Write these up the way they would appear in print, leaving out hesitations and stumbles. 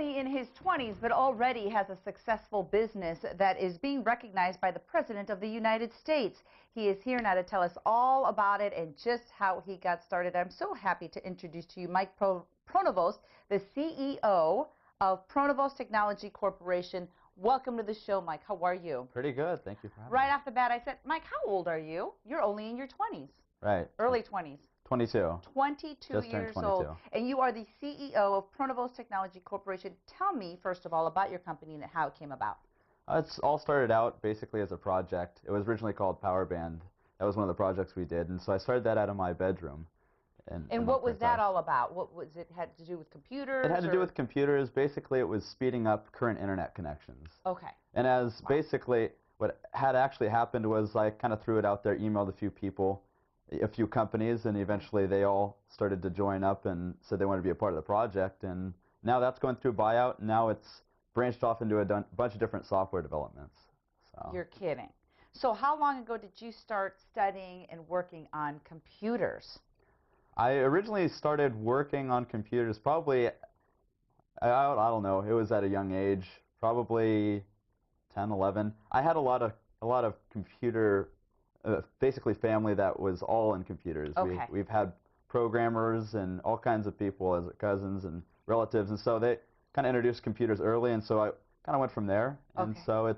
only in his 20s, but already has a successful business that is being recognized by the President of the United States. He is here now to tell us all about it and just how he got started. I'm so happy to introduce to you Mike Pronovost, the CEO of Pronovost Technology Corporation. Welcome to the show, Mike. How are you? Pretty good. Thank you for having me. Right off the bat, I said, Mike, how old are you? You're only in your 20s. Right. Early 20s. 22. 22 Just years turned 22. old. And you are the CEO of Pronovost Technology Corporation. Tell me, first of all, about your company and how it came about. It's all started out basically as a project. It was originally called Power Band. That was one of the projects we did. And so I started that out of my bedroom. And what was that all about? What was it? Had to do with computers? It had to do with computers. Basically, it was speeding up current internet connections. Okay. And as basically what had actually happened was I kind of threw it out there, emailed a few people, a few companies, and eventually they all started to join up and said they wanted to be a part of the project. And now that's going through buyout, and now it's branched off into a bunch of different software developments. So. You're kidding. So how long ago did you start studying and working on computers? I originally started working on computers probably, I don't know, it was at a young age, probably 10, 11. I had a lot of computer basically family that was all in computers. Okay. We've had programmers and all kinds of people as cousins and relatives, and so they kind of introduced computers early, and so I kind of went from there. And so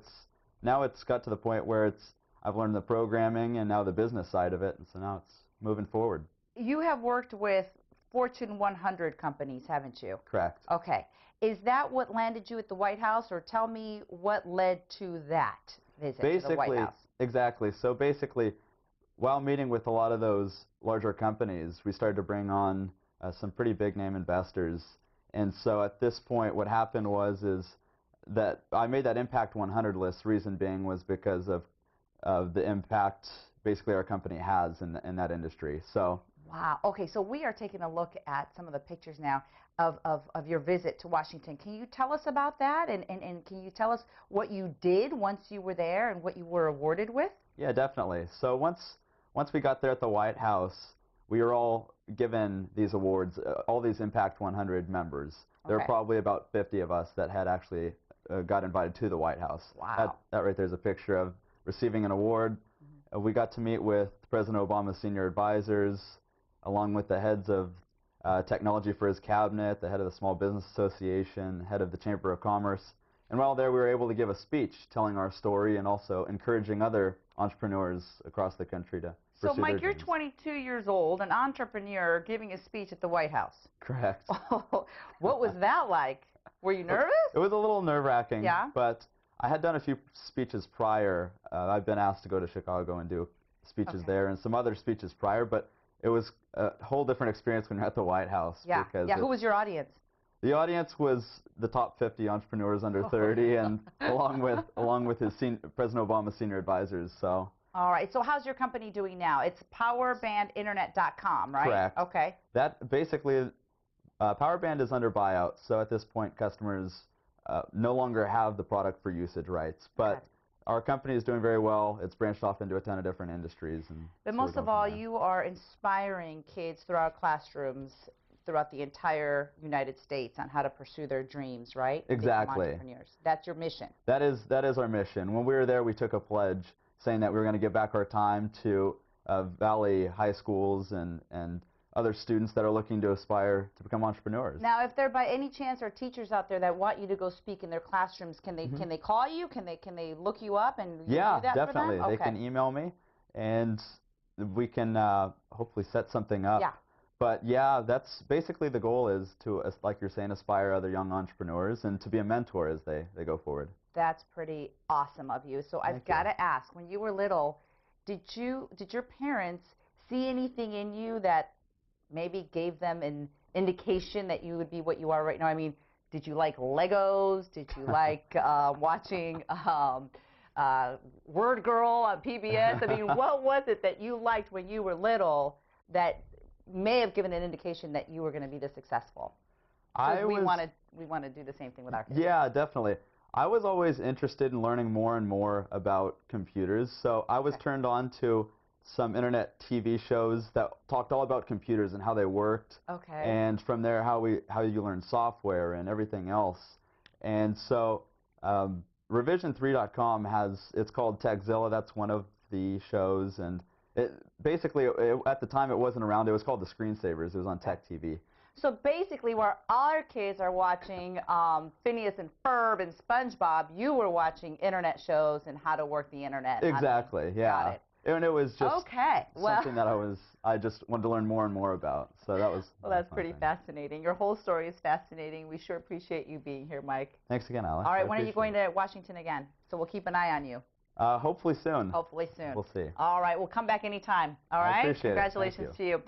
now it's got to the point where I've learned the programming and now the business side of it, and so now it's moving forward. You have worked with Fortune 100 companies, haven't you? Correct. Okay. Is that what landed you at the White House, or tell me what led to that visit to the White House? Exactly. So basically, while meeting with a lot of those larger companies, we started to bring on some pretty big name investors. And so at this point, what happened was that I made that Impact 100 list. Reason being was because of the impact basically our company has in that industry. So. Wow. Okay, so we are taking a look at some of the pictures now of your visit to Washington. Can you tell us about that, and can you tell us what you did once you were there and what you were awarded with? Yeah, definitely. So once we got there at the White House, we were all given these awards, all these Impact 100 members. There were probably about 50 of us that had actually got invited to the White House. Wow. That right there is a picture of receiving an award. We got to meet with President Obama's senior advisors, along with the heads of technology for his cabinet, the head of the Small Business Association, head of the Chamber of Commerce. And while there, we were able to give a speech telling our story and also encouraging other entrepreneurs across the country to pursue their dreams. So, Mike, you're 22 years old, an entrepreneur giving a speech at the White House. Correct. What was that like? Were you nervous? It was a little nerve-wracking, yeah? But I had done a few speeches prior. I've been asked to go to Chicago and do speeches there and some other speeches prior, but it was a whole different experience when you're at the White House. Yeah. Who was your audience? The audience was the top 50 entrepreneurs under 30, and along with his President Obama's senior advisors. So. All right. So how's your company doing now? It's PowerBandInternet.com, right? Correct. Okay. That basically, PowerBand is under buyout. So at this point, customers no longer have the product for usage rights, but. Our company is doing very well. It's branched off into a ton of different industries. But most of all, you are inspiring kids throughout classrooms throughout the entire United States on how to pursue their dreams, right? Exactly. Entrepreneurs. That's your mission. That is our mission. When we were there, we took a pledge saying that we were going to give back our time to Valley high schools and other students that are looking to aspire to become entrepreneurs. Now, if there by any chance are teachers out there that want you to go speak in their classrooms, can they call you? Can they look you up and do that definitely. for them? They can email me, and we can hopefully set something up. Yeah. But yeah, that's basically the goal, is to, like you're saying, aspire other young entrepreneurs and to be a mentor as they go forward. That's pretty awesome of you. So I've got to ask, when you were little, did your parents see anything in you that maybe gave them an indication that you would be what you are right now? I mean, did you like Legos? Did you like watching Word Girl on PBS? I mean, what was it that you liked when you were little that may have given an indication that you were going to be this successful? We want to do the same thing with our kids. Yeah, definitely. I was always interested in learning more and more about computers, so I was turned on to some internet TV shows that talked all about computers and how they worked. Okay. And from there, how you learn software and everything else. And so revision3.com it's called Techzilla. That's one of the shows. And basically, at the time, it wasn't around. It was called the Screensavers. It was on Tech TV. So basically, where our kids are watching Phineas and Ferb and SpongeBob, you were watching internet shows and how to work the internet. Exactly, yeah. Got it. And it was just something that I just wanted to learn more and more about. So that was well, that's pretty fascinating. Your whole story is fascinating. We sure appreciate you being here, Mike. Thanks again, Alex. All right, when are you going to Washington again? So we'll keep an eye on you. Hopefully soon. Hopefully soon. We'll see. All right, we'll come back anytime. All right? I appreciate it. Congratulations to you.